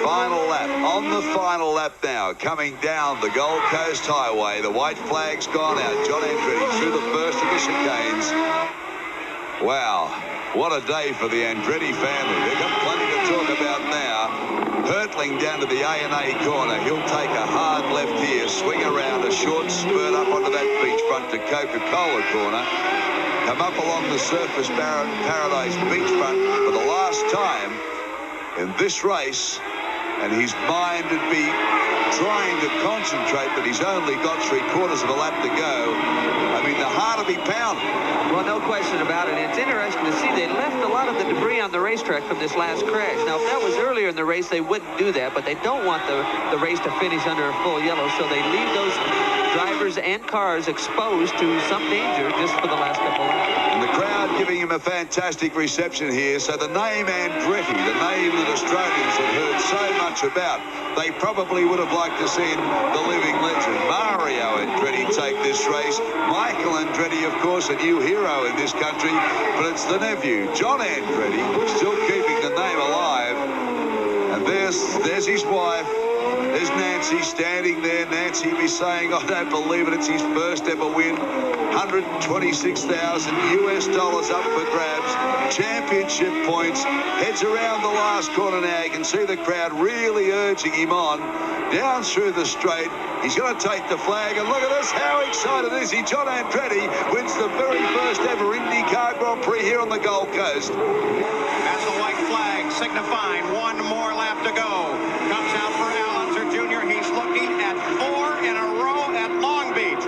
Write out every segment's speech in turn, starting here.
final lap. On the final lap now, coming down the Gold Coast Highway. The white flag's gone out. John Andretti through the first of the chicanes. Wow, what a day for the Andretti family. They've got plenty to talk about now. Hurtling down to the A&A corner. He'll take a hard left here, swing around a short spurt up onto that beachfront to Coca-Cola corner. Come up along the Surfers Paradise beachfront for the last time in this race, and his mind would be trying to concentrate, but he's only got 3/4 of a lap to go. I mean, the heart will be pounding. Well, no question about it. It's interesting to see they left a lot of the debris on the racetrack from this last crash. Now, if that was earlier in the race, they wouldn't do that, but they don't want the race to finish under a full yellow, so they leave those drivers and cars exposed to some danger just for the last couple of laps. And the crowd giving him a fantastic reception here. So the name Andretti, the name that Australians have heard so much about, they probably would have liked to see the living legend Mario Andretti take this race. Michael Andretti, of course, a new hero in this country, but it's the nephew, John Andretti, still keeping the name alive. And there's his wife. There's Nancy standing there. Nancy be saying, I don't believe it. It's his first ever win. $126,000 US up for grabs. Championship points. Heads around the last corner now. You can see the crowd really urging him on. Down through the straight. He's going to take the flag. And look at this. How excited is he? John Andretti wins the very first ever IndyCar Grand Prix here on the Gold Coast. As the white flag signifying one more lap to go. Comes out for Al Unser Jr. He's looking at 4 in a row at Long Beach.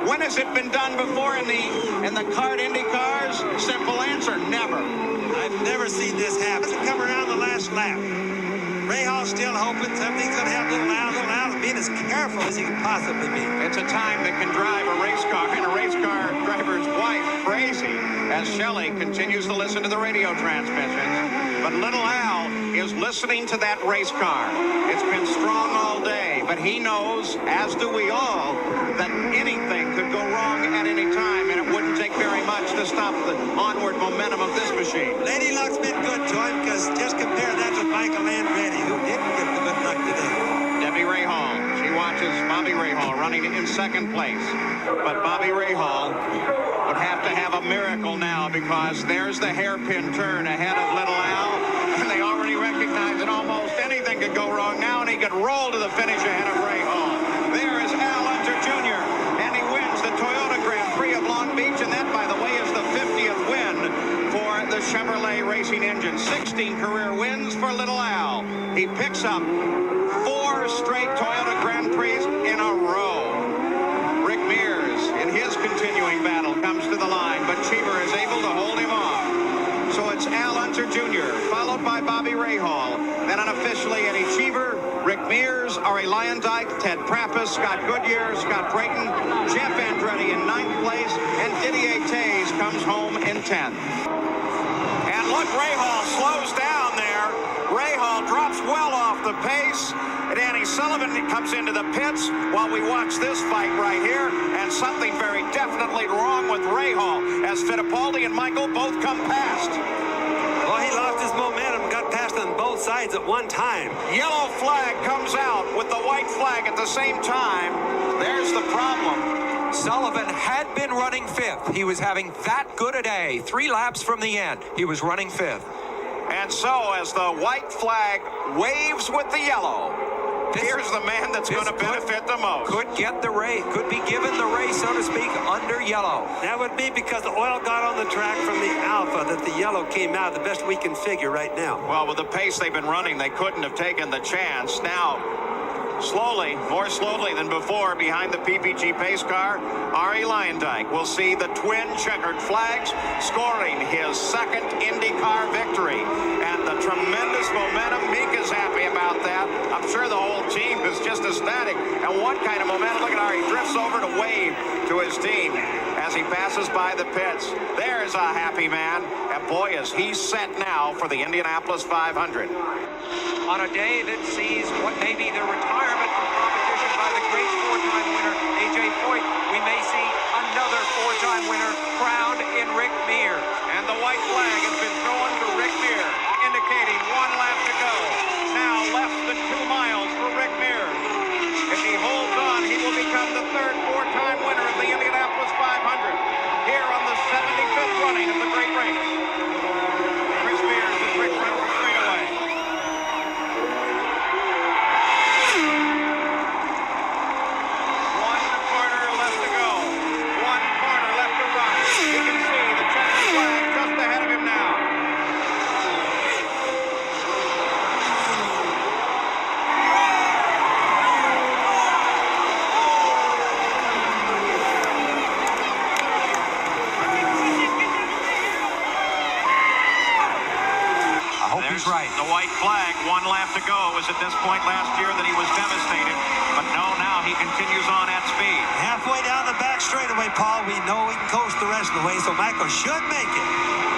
When has it been done before in the kart Indy cars? Simple answer, never. I've never seen this happen. Doesn't come around the last lap. Ray Hall's still hoping something's going to happen. Little Al, being as careful as he can possibly be. It's a time that can drive a race car and a race car driver's wife crazy as Shelley continues to listen to the radio transmissions. But little Al is listening to that race car. It's been strong all day, but he knows, as do we all, that anything could go wrong at any time, and it wouldn't take very much to stop the onward momentum of this machine. Lady Luck's been good to him, because just compare that with Michael Andretti, who didn't get the good luck today. Debbie Rahal, she watches Bobby Rahal running in second place, but Bobby Rahal would have to have a miracle now, because there's the hairpin turn ahead of little Al, and they already recognize that almost anything could go wrong now, and he could roll to the finish ahead of Rahal. There is Al Unser Jr., and he wins the Toyota Grand Prix of Long Beach, and that, by the way, is the 50th win for the Chevrolet Racing Engine. 16 career wins for little Al. He picks up 4 straight Toyota Grand Prix in a row. Rick Mears, in his continuing battle, comes to the line, but Cheever is able to hold him off. So it's Al Unser Jr., followed by Bobby Rahal. Then unofficially, Eddie Cheever, Rick Mears, Ari Luyendyk, Ted Prappis, Scott Goodyear, Scott Brayton, Jeff Andretti in 9th place, and Didier Tays comes home in 10th. And look, Rahal slows down there. Rahal drops well off the pace. Danny Sullivan comes into the pits while we watch this fight right here, and something very definitely wrong with Rahal as Fittipaldi and Michael both come past. Well, he lost his momentum, got past on both sides at one time. Yellow flag comes out with the white flag at the same time. There's the problem. Sullivan had been running 5th. He was having that good a day. 3 laps from the end, he was running 5th. And so as the white flag waves with the yellow, here's the man that's going to benefit the most. Could get the race, could be given the race, so to speak, under yellow. That would be because the oil got on the track from the Alpha, that the yellow came out, the best we can figure right now. Well, with the pace they've been running, they couldn't have taken the chance. Now, slowly, more slowly than before, behind the PPG pace car, Ari Luyendyk will see the twin checkered flags, scoring his 2nd IndyCar victory. And the tremendous momentum, Meek is happy about that. I'm sure the whole team is just ecstatic. And what kind of momentum? Look at Ari, he drifts over to wave to his team as he passes by the pits. There's a happy man. And boy, is he set now for the Indianapolis 500. On a day that sees what may be the retirement from competition by the great 4-time winner, A.J. Foyt, we may see another 4-time winner crowned in Rick Mears. And the white flag has been thrown to Rick Mears, indicating 1 lap to go. Now left the 2 There's the white flag. 1 lap to go. It was at this point last year that he was devastated. But no, now he continues on at speed. Halfway down the back straightaway, Paul, we know he can coast the rest of the way, so Michael should make it.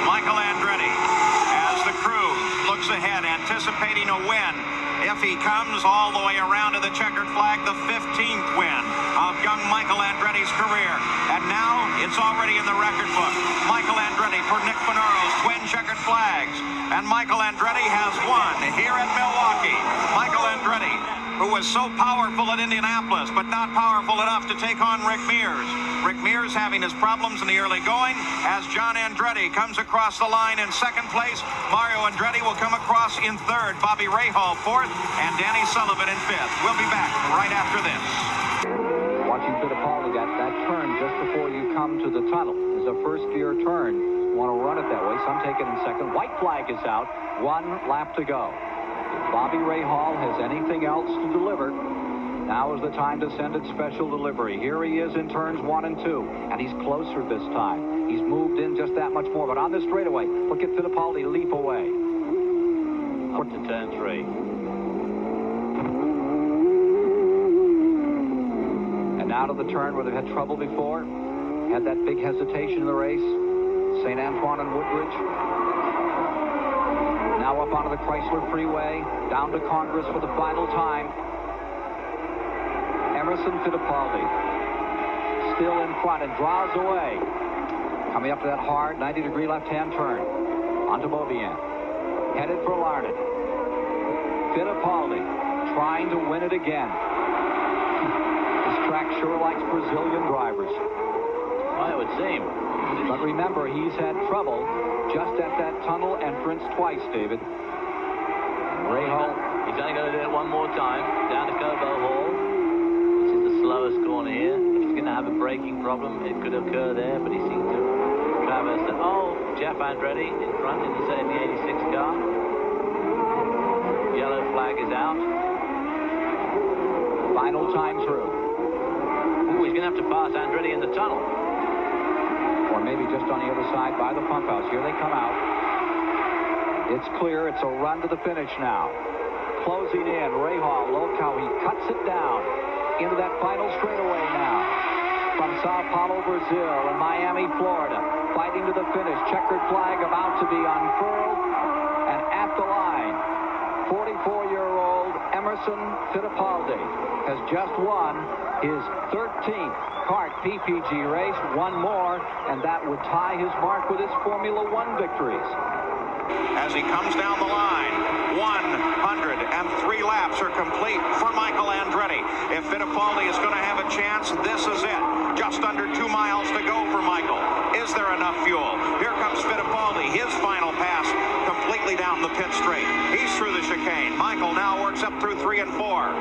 Michael Andretti, as the crew looks ahead, anticipating a win. If he comes all the way around to the checkered flag, the 15th win of young Michael Andretti's career. And now it's already in the record book. Michael Andretti for Nick Finauro's twin checkered flags. And Michael Andretti has won here at Milwaukee. Michael Andretti, who was so powerful at Indianapolis, but not powerful enough to take on Rick Mears. Rick Mears having his problems in the early going as John Andretti comes across the line in second place. Mario Andretti will come across in third. Bobby Rahal fourth, and Danny Sullivan in fifth. We'll be back right after this. Watching Fittipaldi, that turn just before you come to the tunnel is a first-gear turn. You want to run it that way. Some take it in second. White flag is out. 1 lap to go. If Bobby Rahal has anything else to deliver, now is the time to send it special delivery. Here he is in turns 1 and 2, and he's closer this time. He's moved in just that much more, but on the straightaway, look at Fittipaldi leap away. Up to turn 3. And now to the turn where they've had trouble before. Had that big hesitation in the race. St. Antoine and Woodbridge. Now up onto the Chrysler Freeway, down to Congress for the final time. Emerson Fittipaldi still in front and draws away. Coming up to that hard 90-degree left-hand turn. Onto Beaubien. Headed for Larned. Fittipaldi trying to win it again. This track sure likes Brazilian drivers. Well, it would seem. But remember, he's had trouble just at that tunnel entrance twice, David. Rahal. He's only going to do it one more time. Down to Cobo Hall. This is the slowest corner here. If he's going to have a braking problem, it could occur there, but he seems to traverse that. Oh, Jeff Andretti in front in the 86 car. Yellow flag is out. Final time through. Ooh, he's going to have to pass Andretti in the tunnel. Or maybe just on the other side by the pump house. Here they come out. It's clear. It's a run to the finish now. Closing in. Rahal, look how he cuts it down into that final straightaway now. From Sao Paulo, Brazil, and Miami, Florida. Fighting to the finish. Checkered flag about to be unfurled. And at the line, 44-year-old Emerson Fittipaldi has just won his 13th kart PPG race. One more, and that would tie his mark with his Formula One victories. As he comes down the line, 103 laps are complete for Michael Andretti. If Fittipaldi is going to have a chance, this is it. Just under 2 miles to go for Michael. Is there enough fuel? Here comes Fittipaldi, his final pass completely down the pit straight. He's through the chicane. Michael now works up through 3 and 4.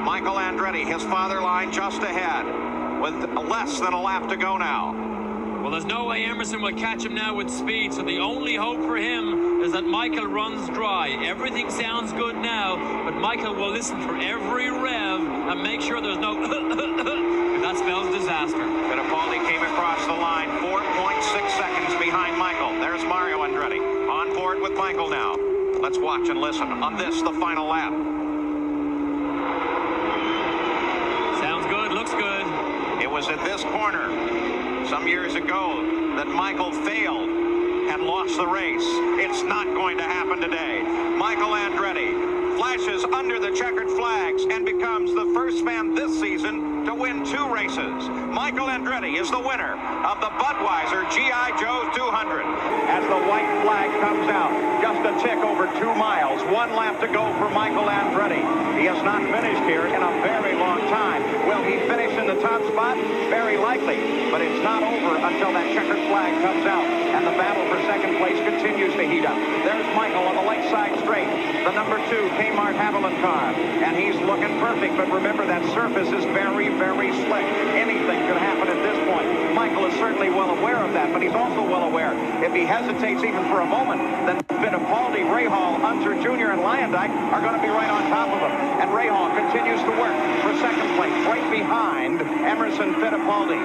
Michael Andretti, his father line just ahead with less than a lap to go now. Well, there's no way Emerson will catch him now with speed, so the only hope for him is that Michael runs dry. Everything sounds good now, but Michael will listen for every rev and make sure there's no if that spells disaster. Fittipaldi came across the line 4.6 seconds behind Michael. There's Mario Andretti on board with Michael now. Let's watch and listen on this, the final lap. Sounds good, looks good. It was at this corner some years ago that Michael failed and lost the race. It's not going to happen today. Michael Andretti flashes under the checkered flags and becomes the first man this season to win 2 races. Michael Andretti is the winner of the Budweiser G.I. Joe 200. As the white flag comes out, just a tick over 2 miles, 1 lap to go for Michael Andretti. He has not finished here in a very long time. Will he finish in the top spot? Very likely, but it's not over until that checkered flag comes out, and the battle for second place continues to heat up. There's Michael on the lakeside straight, the number 2 Kmart Haviland car, and he's looking perfect, but remember that surface is very, very slick. Anything could happen at this point. Michael is certainly well aware of that, but he's also well aware if he hesitates even for a moment, then Fittipaldi, Rahal, Unser Jr., and Lyondike are going to be right on top of him. And Rahal continues to work for second place, right behind Emerson Fittipaldi.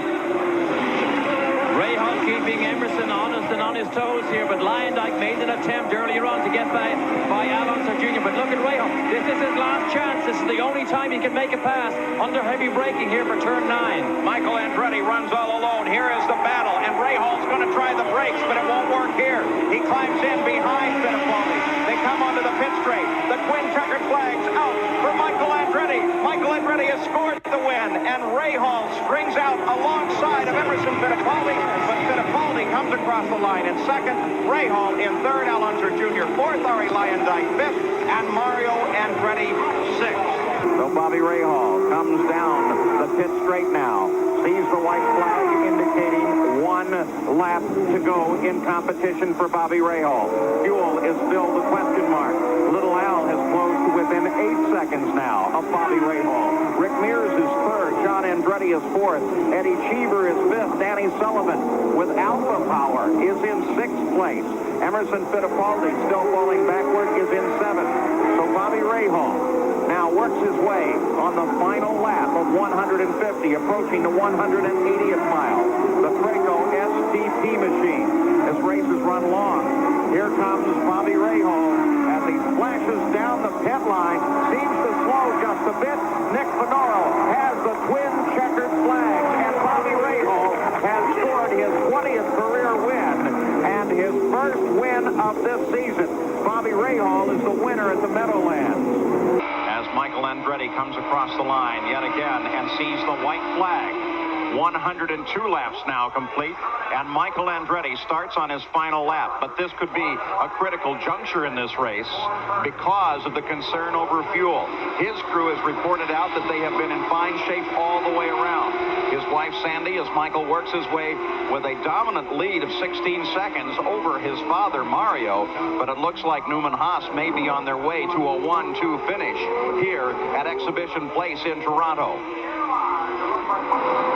Rahal keeping Emerson honest and on his toes here, but Lyondike made an attempt earlier on to get by Alonso Jr. But look at Rahal. This is his last chance. This is the only time he can make a pass under heavy braking here for turn 9. Michael Andretti runs all alone. Here is the battle, and Rahal's going to try the brakes, but it won't work here. He climbs in behind Fittipaldi. They come onto the pit straight. The twin checkered flags out for Michael Andretti. Michael Andretti has scored the win, and Rahal strings out alongside of Emerson Fittipaldi, but Fittipaldi comes across the line in second, Rahal in third, Al Unser Jr. fourth, Ari Lyondike fifth, and Mario Andretti sixth. So Bobby Rahal comes down the pit straight now, sees the white flag indicating 1 lap to go in competition for Bobby Rahal. Fuel is still the question mark. Little Al has closed within 8 seconds now of Bobby Rahal. Rick Mears is third, John Andretti is fourth, Eddie Cheever is fifth, Danny Sullivan with Alpha Power is in 6th place. Emerson Fittipaldi, still falling backward, is in 7th. So Bobby Rahal now works his way on the final lap of 150, approaching the 180th mile. The Traco STP machine. This race has run long. Here comes Bobby Rahal as he flashes down the pit line. Seems to slow just a bit. Nick Finoro has the twin checkered flags, and Bobby Rahal has scored his 20th career win and his first win of this season. Bobby Rahal is the winner at the Meadowlands. As Michael Andretti comes across the line yet again and sees the white flag. 102 laps now complete, and Michael Andretti starts on his final lap. But this could be a critical juncture in this race because of the concern over fuel. His crew has reported out that they have been in fine shape all the way around. His wife Sandy, as Michael works his way with a dominant lead of 16 seconds over his father Mario, but it looks like Newman Haas may be on their way to a 1-2 finish here at Exhibition Place in Toronto.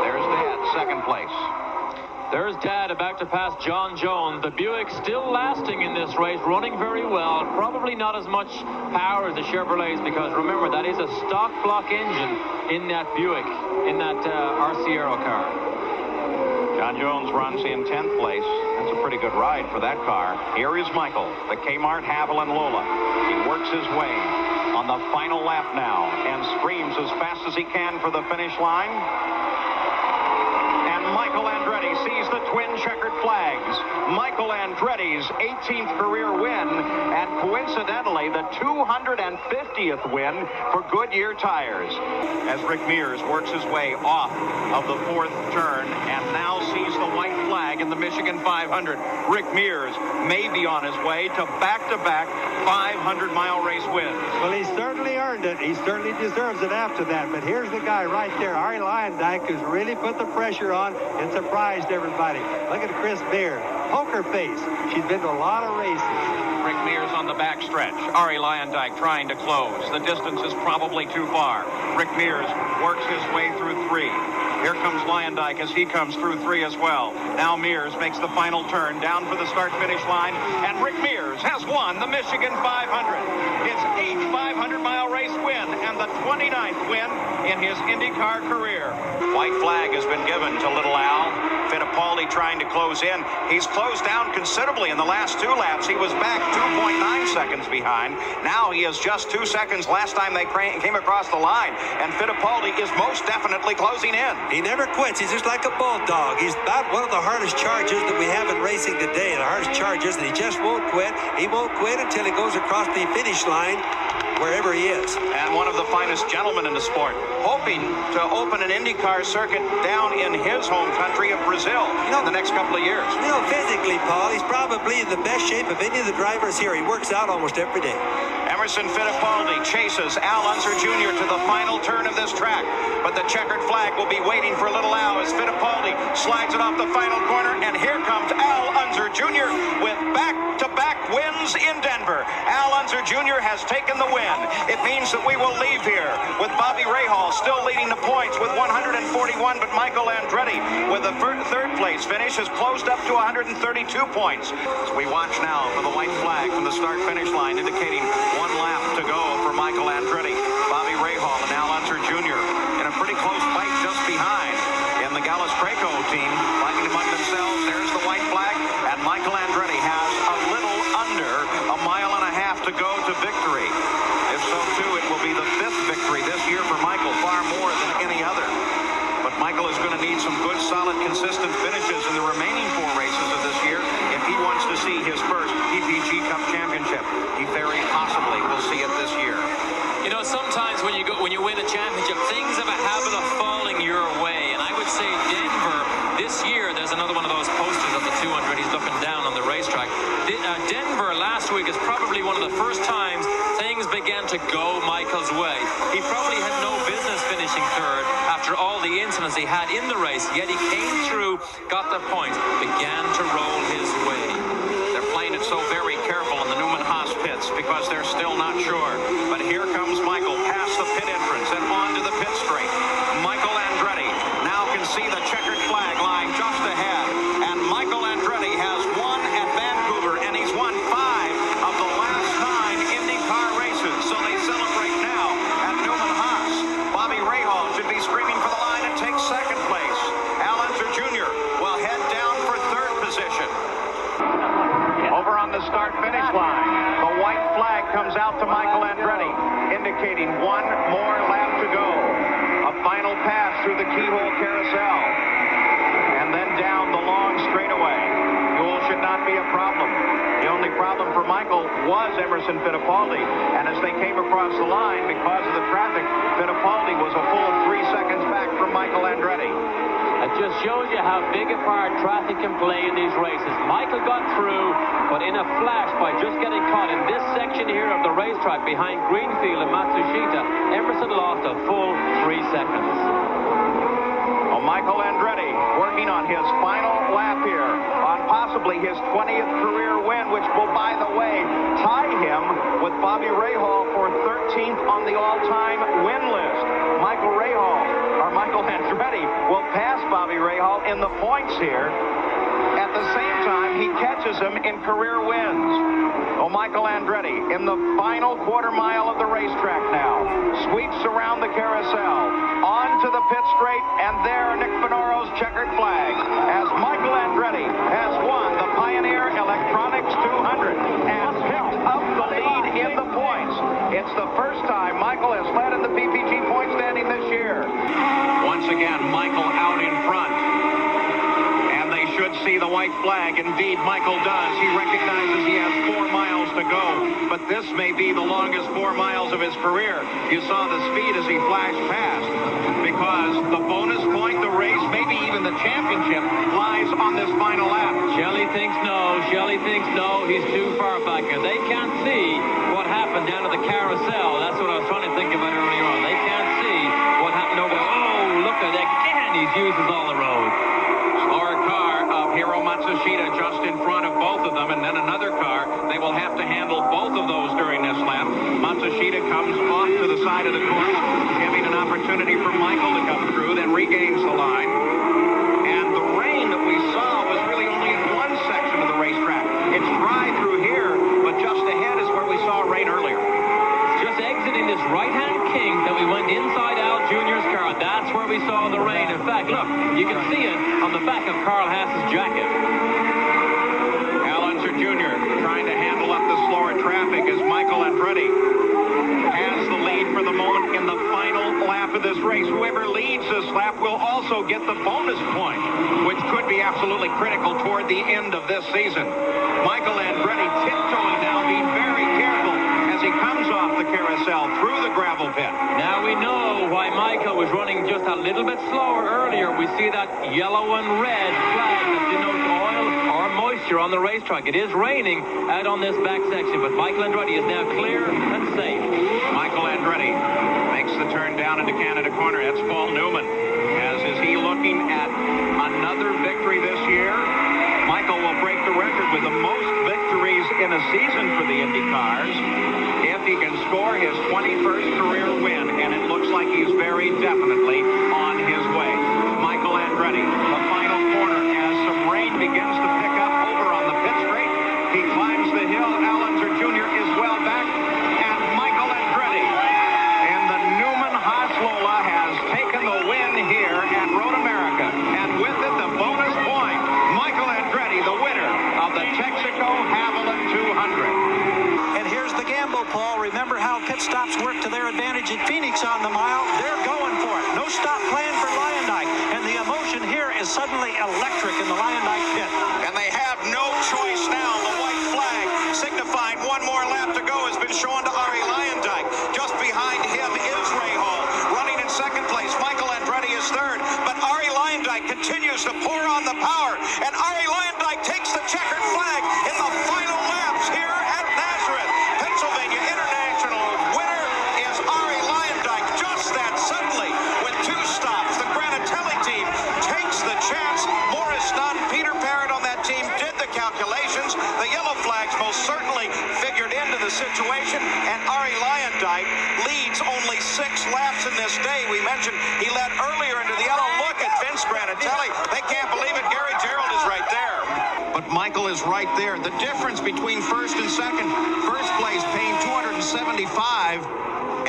There's Dad, second place. There's Dad about to pass John Jones. The Buick still lasting in this race, running very well. Probably not as much power as the Chevrolets, because remember, that is a stock block engine in that Buick, in that Arciero car. John Jones runs in 10th place. That's a pretty good ride for that car. Here is Michael, the Kmart Haviland Lola. He works his way on the final lap now and screams as fast as he can for the finish line. And Michael Andretti sees the twin checkered flags. Michael Andretti's 18th career win, and coincidentally the 250th win for Goodyear tires. As Rick Mears works his way off of the 4th turn and now sees the white flag in the Michigan 500. Rick Mears may be on his way to back-to-back 500-mile race wins. Well, he certainly earned it. He certainly deserves it after that. But here's the guy right there, Ari Lyondike, who's really put the pressure on and surprised everybody. Look at Chris Beard. Poker face. She's been to a lot of races. Rick Mears on the backstretch. Ari Lyondike trying to close. The distance is probably too far. Rick Mears works his way through 3. Here comes Lyondike as he comes through 3 as well. Now Mears makes the final turn down for the start-finish line, and Rick Mears has won the Michigan 500. His 8th 500-mile race win and the 29th win in his IndyCar career. White flag has been given to Little Al. Fittipaldi trying to close in. He's closed down considerably in the last 2 laps. He was back 2.9 seconds behind. Now he is just 2 seconds last time they came across the line, and Fittipaldi is most definitely closing in. He never quits. He's just like a bulldog. He's about one of the hardest chargers that we have in racing today. The hardest chargers, and he just won't quit. He won't quit until he goes across the finish line wherever he is. And one of the finest gentlemen in the sport, hoping to open an IndyCar circuit down in his home country of Brazil in the next couple of years. You know, physically, Paul, he's probably in the best shape of any of the drivers here. He works out almost every day. Emerson Fittipaldi chases Al Unser Jr. to the final turn of this track, but the checkered flag will be waiting for Little Al as Fittipaldi slides it off the final corner, and here comes Al Unser Jr. with back-to-back wins in Denver. Al Unser Jr. has taken the win. It means that we will leave here with Bobby Rahal still leading the points with 141, but Michael Andretti with a third place finish has closed up to 132 points. As we watch now for the white flag from the start-finish line indicating 1 lap to go for Michael Andretti. Bobby Rahal and Al Unser Jr. in a pretty close fight just behind in the Gallus Traco team, fighting among themselves. Denver last week is probably one of the first times things began to go Michael's way. He probably had no business finishing third after all the incidents he had in the race, yet he came through, got the points, began to roll his way. They're playing it so very careful in the Newman Haas pits because they're still not sure. But here comes Michael past the pit entrance and on to the pit straight. Michael Andretti now can see the checkered flag lying just ahead. And Michael Andretti has won at Vancouver, and he's won 5 of the last 9 IndyCar races. So they celebrate now at Newman Haas. Bobby Rahal should be screaming for the line and take second place. Al Unser Jr. will head down for third position. Over on the start-finish line, the white flag comes out to Michael Andretti, indicating one more lap to go. A final pass through the keyhole carousel, and then down the long straightaway. Fuel should not be a problem. The only problem for Michael was Emerson Fittipaldi, and as they came across the line, because of the traffic, Fittipaldi was a full 3 seconds back from Michael Andretti. It just shows you how big a part traffic can play in these races. Michael got through, but in a flash by just getting caught in this section here of the racetrack behind Greenfield and Matsushita, Emerson lost a full 3 seconds. Well, Michael Andretti working on his final lap here on possibly his 20th career win, which will, by the way, tie him with Bobby Rahal for 13th on the all-time win list. Michael Andretti will pass Bobby Rahal in the points here. At the same time, he catches him in career wins. Oh, Michael Andretti in the final quarter mile of the racetrack now. Sweeps around the carousel, on to the pit straight, and there Nick Finoro's checkered flag as Michael Andretti has won the Pioneer Electronics 200 and picked up the lead in the points. It's the first time Michael has led in the PPG point standing this year. Once again, Michael out in front. Should see the white flag. Indeed, Michael does. He recognizes he has 4 miles to go, but this may be the longest 4 miles of his career. You saw the speed as he flashed past, because the bonus point, the race, maybe even the championship, lies on this final lap. Shelley thinks no. Shelley thinks no. He's too far back here. They can't see what happened down at the carousel. That's what I was trying to think about earlier on. They can't see what happened over there. Oh, look at that. Again, he uses all the road. Slower car of Hiro Matsushita just in front of both of them, and then another car. They will have to handle both of those during this lap. Matsushita comes off to the side of the course, giving an opportunity for Michael to come through, then regains the line. And the rain that we saw was really only in one section of the racetrack. It's dry through here, but just ahead is where we saw rain earlier. Just exiting this right-hand kink that we went inside Al Jr.'s car. That's where we saw the rain. In fact, look, you can see it on the back of Carl Haas's jacket. Al Unser Jr. trying to handle up the slower traffic as Michael Andretti has the lead for the moment in the final lap of this race. Whoever leads this lap will also get the bonus point, which could be absolutely critical toward the end of this season. Michael Andretti tiptoeing now, being very careful as he comes off the carousel through the gravel pit. Now we know why Michael was running just a little bit slower earlier. We see that yellow and red flag that denotes oil or moisture on the racetrack. It is raining out on this back section, but Michael Andretti is now clear and safe. Michael Andretti makes the turn down into Canada Corner. That's Paul Newman. As is he looking at another victory this year? Michael will break the record with the most victories in a season for the IndyCars if he can score his 21st career win, and it looks like he's very definitely on his way. Michael Andretti, the final corner as some rain begins to pick up over on the pit straight. He climbs the hill. Al Unser Jr. is well back, and Michael Andretti in the Newman Haas Lola has taken the win here at Road America, and with it the bonus point. Michael Andretti, the winner of the Texaco Haviland 200. And here's the gamble, Paul. Remember how pit stops work to their advantage at Phoenix on the mile? They're going for it. No stop plan for Lyondike. And the emotion here is suddenly electric in the Lyondike pit. And they have no choice now. The white flag signifying one more lap to go has been shown to Ari Lyondike. Just behind him is Rahal, running in second place. Michael Andretti is third, but Ari Lyondike continues to pour on the power, and Ari Lyondike takes the checkered flag in the final situation, and Arie Luyendyk leads only 6 laps in this day. We mentioned he led earlier into the yellow. Look at Vince Granatelli. They can't believe it. Gary Gerald is right there. But Michael is right there. The difference between first and second, first place paying $275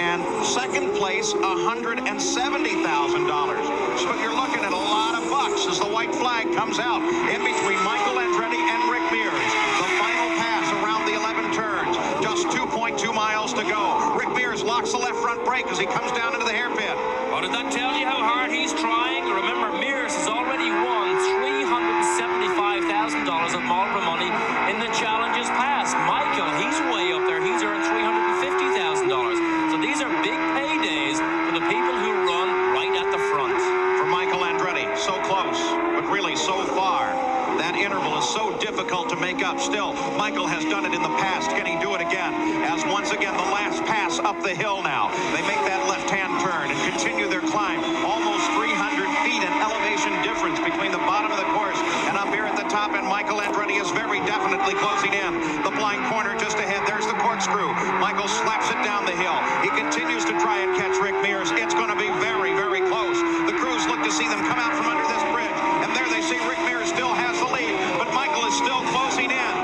and second place $170,000. So you're looking at a lot of bucks as the white flag comes out in between Michael Andretti and Rick Mears. The final pass around the 11 turns, just 2.2 miles to go. Rick Mears locks the left front brake as he comes down into the hairpin. Oh, did that tell you how hard he's trying? Remember, Mears has already won $375,000 of Marlboro money in the challenges past. Michael, he's way up there. He's earned $350,000. So these are big paydays for the people who run right at the front. For Michael Andretti, so close, but really so far. That interval is so difficult to make up. Still, Michael has done it in the past. Can he do it again? As once again, the last pass up the hill now. They make that left-hand turn and continue their climb. Almost 300 feet in elevation difference between the bottom of the course and up here at the top. And Michael Andretti is very definitely closing in. The blind corner just ahead. There's the corkscrew. Michael slaps it down the hill. He continues to try and catch Rick Mears. It's going to be very, very close. The crews look to see them come out from under this bridge. And there they see Rick Mears still has the lead. But Michael is still closing in.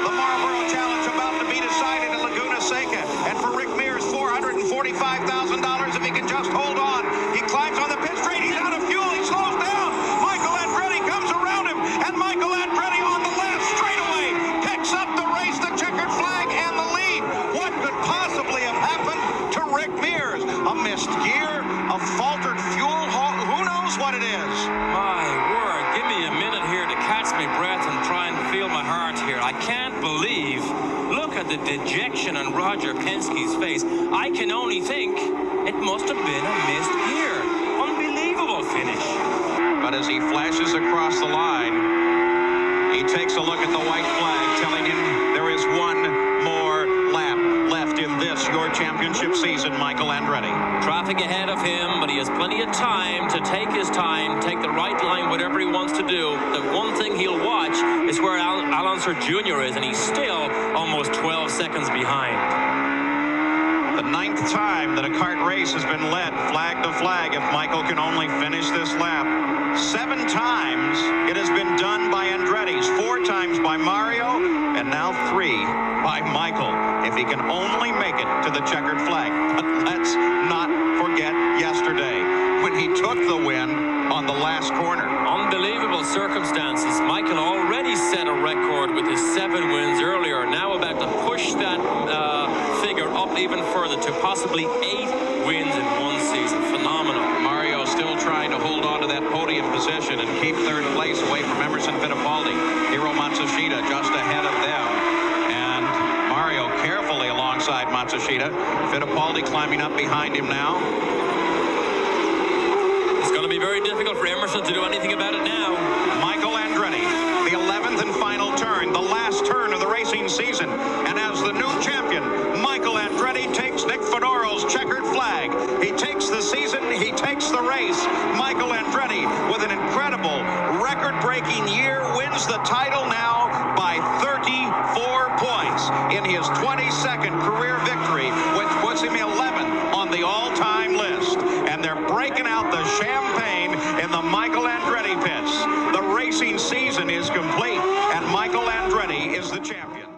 The Marlboro Challenge about to be decided in Laguna Seca. And for Rick Mears, $445,000 if he can just hold on. He climbs on the pit straight. He's out of fuel. He slows down. Michael Andretti comes around him. And Michael Andretti on the left straightaway picks up the race, the checkered flag, and the lead. What could possibly have happened to Rick Mears? A missed gear, a faltered fuel. Who knows what it is? My word, give me a minute here to catch my breath and try and feel my heart here. I can't believe, look at the dejection on Roger Penske's face. I can only think it must have been a missed gear. Unbelievable finish. But as he flashes across the line, he takes a look at the white flag, telling him there is one more lap left in this, your championship season, Michael Andretti. Traffic ahead of him, but he has plenty of time to take his time, take the right line, whatever he wants to do. The one thing he'll watch is where Alonso Jr. is, and he's still almost 12 seconds behind. The 9th time that a kart race has been led flag to flag if Michael can only finish this lap. 7 times it has been done by Andretti's, 4 times by Mario, and now 3 by Michael, if he can only make it to the checkered flag. But let's not forget yesterday when he took the win on the last corner. Unbelievable circumstances. Michael already set a record with his 7 wins earlier, now about to push that figure up even further to possibly 8 wins in one season. Phenomenal. Mario still trying to hold on to that podium position and keep 3rd place away from Emerson Fittipaldi. Hiro Matsushita just ahead of them. And Mario carefully alongside Matsushita. Fittipaldi climbing up behind him now. It's going to be very difficult for Emerson to do anything about it now. Michael Andretti, the 11th and final turn, the last turn of the racing season. And as the new champion, Michael Andretti takes Nick Fedoro's checkered flag. He takes the season, he takes the race. Michael Andretti, with an incredible record-breaking year, wins the title now by 34 points in his 22nd career victory, which puts him 11th on the all-time list. And they're breaking out the champagne in the Michael Andretti pits. The racing season is complete, and Michael Andretti is the champion.